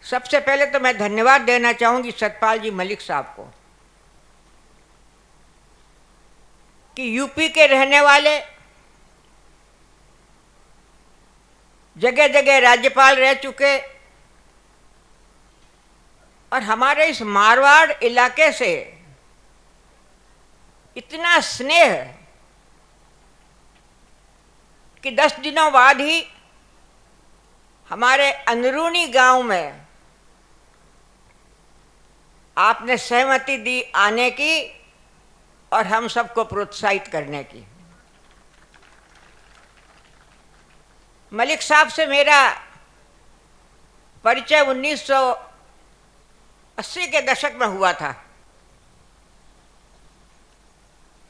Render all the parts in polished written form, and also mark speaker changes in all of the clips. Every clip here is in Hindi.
Speaker 1: सबसे पहले तो मैं धन्यवाद देना चाहूंगी सतपाल जी मलिक साहब को कि यूपी के रहने वाले, जगह जगह राज्यपाल रह चुके और हमारे इस मारवाड़ इलाके से इतना स्नेह कि 10 दिनों बाद ही हमारे अंदरूनी गांव में आपने सहमति दी आने की और हम सबको प्रोत्साहित करने की। मलिक साहब से मेरा परिचय 1980 के दशक में हुआ था,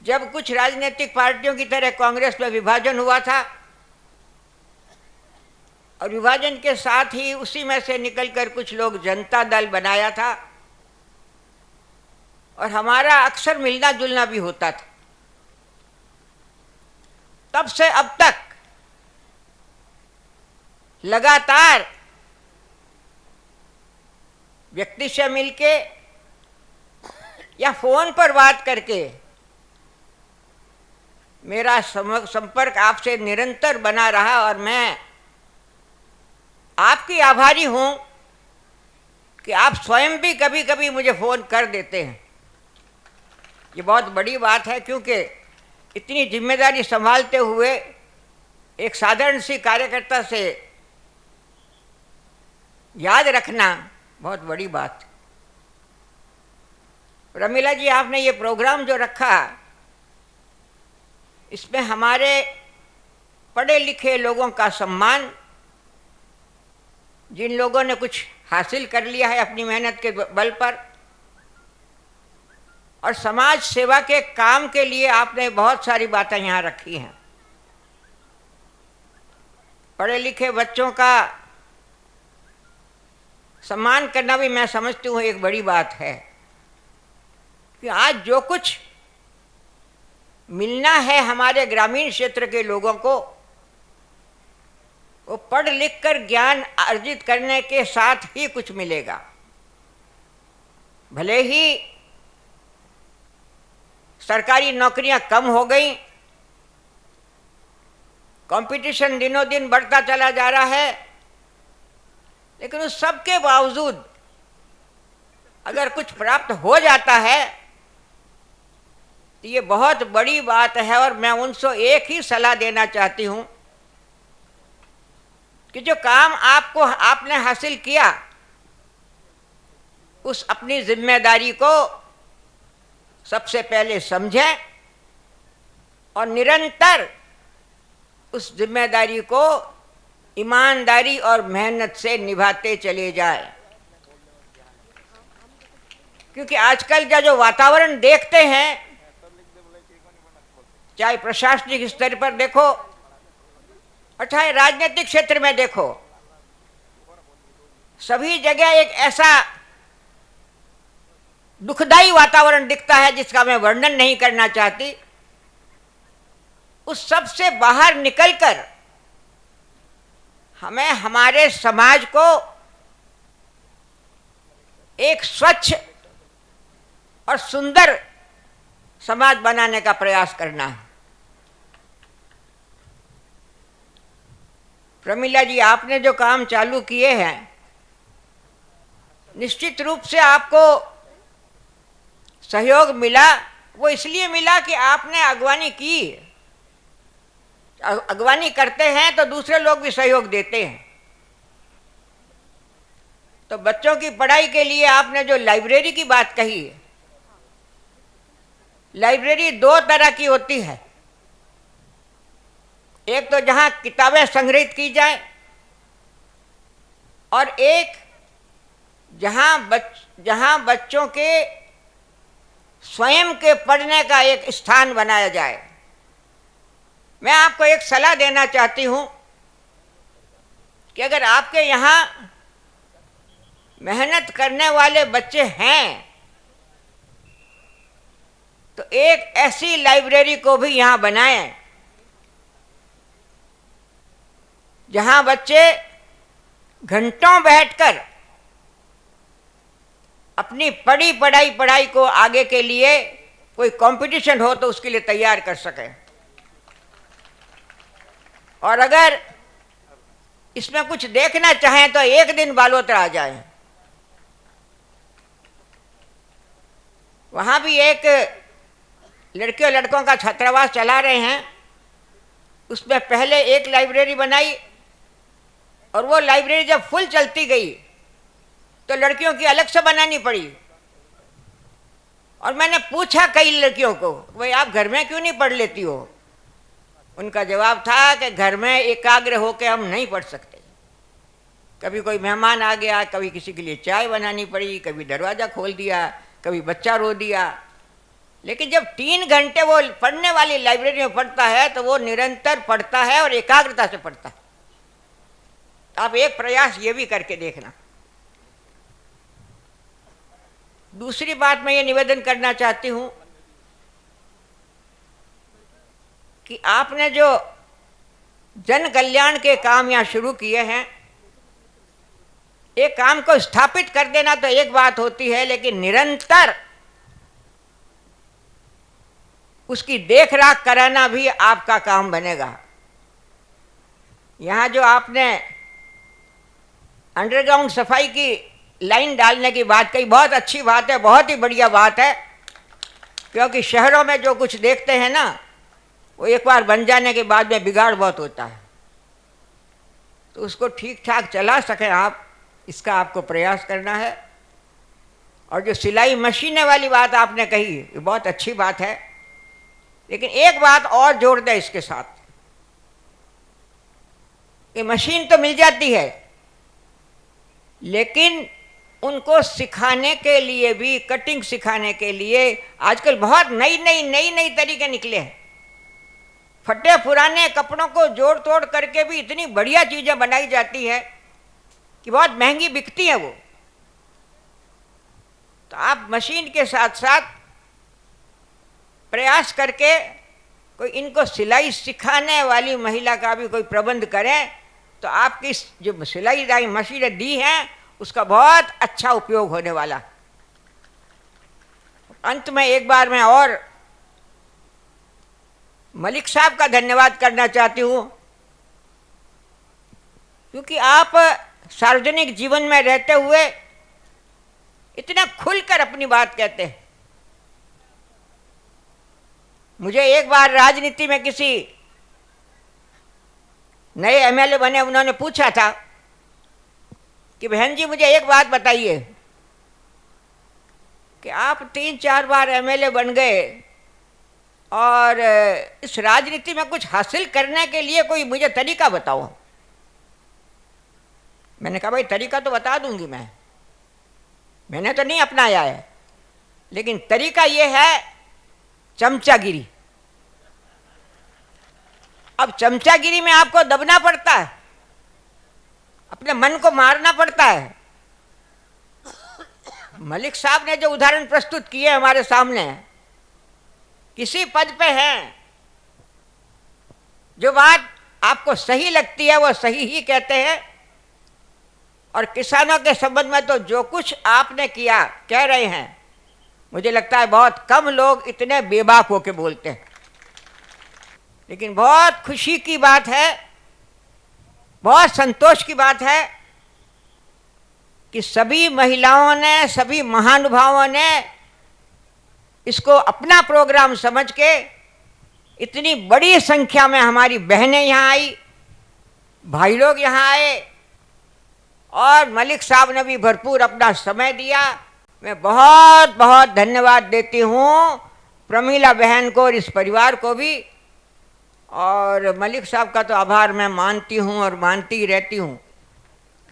Speaker 1: जब कुछ राजनीतिक पार्टियों की तरह कांग्रेस में विभाजन हुआ था और विभाजन के साथ ही उसी में से निकलकर कुछ लोग जनता दल बनाया था और हमारा अक्सर मिलना जुलना भी होता था। तब से अब तक लगातार व्यक्ति से मिलके या फोन पर बात करके मेरा संपर्क आपसे निरंतर बना रहा और मैं आपकी आभारी हूं कि आप स्वयं भी कभी कभी मुझे फोन कर देते हैं। ये बहुत बड़ी बात है, क्योंकि इतनी जिम्मेदारी संभालते हुए एक साधारण सी कार्यकर्ता से याद रखना बहुत बड़ी बात। प्रमिला जी, आपने ये प्रोग्राम जो रखा, इसमें हमारे पढ़े लिखे लोगों का सम्मान, जिन लोगों ने कुछ हासिल कर लिया है अपनी मेहनत के बल पर, और समाज सेवा के काम के लिए आपने बहुत सारी बातें यहाँ रखी हैं। पढ़े लिखे बच्चों का सम्मान करना भी मैं समझती हूँ एक बड़ी बात है, कि आज जो कुछ मिलना है हमारे ग्रामीण क्षेत्र के लोगों को, वो पढ़ लिख कर ज्ञान अर्जित करने के साथ ही कुछ मिलेगा। भले ही सरकारी नौकरियां कम हो गई, कंपटीशन दिनों दिन बढ़ता चला जा रहा है, लेकिन उस सब के बावजूद अगर कुछ प्राप्त हो जाता है तो ये बहुत बड़ी बात है। और मैं उनसे एक ही सलाह देना चाहती हूँ कि जो काम आपने हासिल किया, उस अपनी जिम्मेदारी को सबसे पहले समझें और निरंतर उस जिम्मेदारी को ईमानदारी और मेहनत से निभाते चले जाए। क्योंकि आजकल का जो वातावरण देखते हैं, चाहे प्रशासनिक स्तर पर देखो और चाहे राजनीतिक क्षेत्र में देखो, सभी जगह एक ऐसा दुखदाई वातावरण दिखता है जिसका मैं वर्णन नहीं करना चाहती। उस सब से बाहर निकलकर हमें हमारे समाज को एक स्वच्छ और सुंदर समाज बनाने का प्रयास करना है। प्रमिला जी, आपने जो काम चालू किए हैं, निश्चित रूप से आपको सहयोग मिला। वो इसलिए मिला कि आपने अगवानी की। अगवानी करते हैं तो दूसरे लोग भी सहयोग देते हैं। तो बच्चों की पढ़ाई के लिए आपने जो लाइब्रेरी की बात कही है, लाइब्रेरी 2 तरह की होती है। एक तो जहां किताबें संग्रहित की जाए और एक जहां बच्चों के स्वयं के पढ़ने का एक स्थान बनाया जाए। मैं आपको एक सलाह देना चाहती हूं कि अगर आपके यहाँ मेहनत करने वाले बच्चे हैं तो एक ऐसी लाइब्रेरी को भी यहाँ बनाएं जहाँ बच्चे घंटों बैठकर अपनी पढ़ाई को आगे के लिए कोई कंपटीशन हो तो उसके लिए तैयार कर सकें। और अगर इसमें कुछ देखना चाहें तो एक दिन बालोतरा आ जाएं। वहाँ भी एक लड़कियों लड़कों का छात्रावास चला रहे हैं। उसमें पहले एक लाइब्रेरी बनाई और वो लाइब्रेरी जब फुल चलती गई तो लड़कियों की अलग से बनानी पड़ी। और मैंने पूछा कई लड़कियों को, भाई आप घर में क्यों नहीं पढ़ लेती हो? उनका जवाब था कि घर में एकाग्र होकर हम नहीं पढ़ सकते। कभी कोई मेहमान आ गया, कभी किसी के लिए चाय बनानी पड़ी, कभी दरवाज़ा खोल दिया, कभी बच्चा रो दिया। लेकिन जब 3 घंटे वो पढ़ने वाली लाइब्रेरी में पढ़ता है तो वो निरंतर पढ़ता है और एकाग्रता से पढ़ता है। आप एक प्रयास ये भी करके देखना। दूसरी बात मैं ये निवेदन करना चाहती हूं कि आपने जो जन कल्याण के काम यहाँ शुरू किए हैं, एक काम को स्थापित कर देना तो एक बात होती है, लेकिन निरंतर उसकी देखरेख कराना भी आपका काम बनेगा। यहाँ जो आपने अंडरग्राउंड सफाई की लाइन डालने की बात कही, बहुत अच्छी बात है, बहुत ही बढ़िया बात है। क्योंकि शहरों में जो कुछ देखते हैं ना, वो एक बार बन जाने के बाद में बिगाड़ बहुत होता है। तो उसको ठीक ठाक चला सकें आप, इसका आपको प्रयास करना है। और जो सिलाई मशीनें वाली बात आपने कही, ये बहुत अच्छी बात है। लेकिन एक बात और जोड़ दें इसके साथ, कि मशीन तो मिल जाती है, लेकिन उनको सिखाने के लिए भी, कटिंग सिखाने के लिए आजकल बहुत नई तरीके निकले हैं। फटे पुराने कपड़ों को जोड़ तोड़ करके भी इतनी बढ़िया चीज़ें बनाई जाती है कि बहुत महंगी बिकती है वो। तो आप मशीन के साथ साथ प्रयास करके कोई इनको सिलाई सिखाने वाली महिला का भी कोई प्रबंध करें, तो आपकी जो सिलाई मशीनें दी हैं उसका बहुत अच्छा उपयोग होने वाला। अंत में एक बार मैं और मलिक साहब का धन्यवाद करना चाहती हूँ, क्योंकि आप सार्वजनिक जीवन में रहते हुए इतना खुलकर अपनी बात कहते हैं। मुझे एक बार राजनीति में किसी नए एमएलए बने, उन्होंने पूछा था कि बहन जी मुझे एक बात बताइए कि आप 3-4 बार एमएलए बन गए और इस राजनीति में कुछ हासिल करने के लिए कोई मुझे तरीका बताओ। मैंने कहा भाई तरीका तो बता दूंगी मैंने तो नहीं अपनाया है, लेकिन तरीका ये है चमचागिरी। अब चमचागिरी में आपको दबना पड़ता है, अपने मन को मारना पड़ता है। मलिक साहब ने जो उदाहरण प्रस्तुत किए हमारे सामने, किसी पद पे हैं, जो बात आपको सही लगती है वो सही ही कहते हैं। और किसानों के संबंध में तो जो कुछ आपने किया, कह रहे हैं, मुझे लगता है बहुत कम लोग इतने बेबाक होके बोलते हैं। लेकिन बहुत खुशी की बात है, बहुत संतोष की बात है कि सभी महिलाओं ने, सभी महानुभावों ने इसको अपना प्रोग्राम समझ के इतनी बड़ी संख्या में हमारी बहनें यहाँ आई, भाई लोग यहाँ आए, और मलिक साहब ने भी भरपूर अपना समय दिया। मैं बहुत बहुत धन्यवाद देती हूँ प्रमीला बहन को और इस परिवार को भी। और मलिक साहब का तो आभार मैं मानती हूँ और मानती ही रहती हूँ,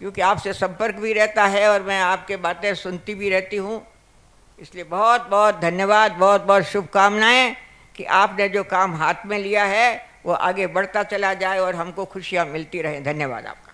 Speaker 1: क्योंकि आपसे संपर्क भी रहता है और मैं आपके बातें सुनती भी रहती हूँ। इसलिए बहुत बहुत धन्यवाद, बहुत बहुत शुभकामनाएं कि आपने जो काम हाथ में लिया है वो आगे बढ़ता चला जाए और हमको खुशियाँ मिलती रहें। धन्यवाद आपका।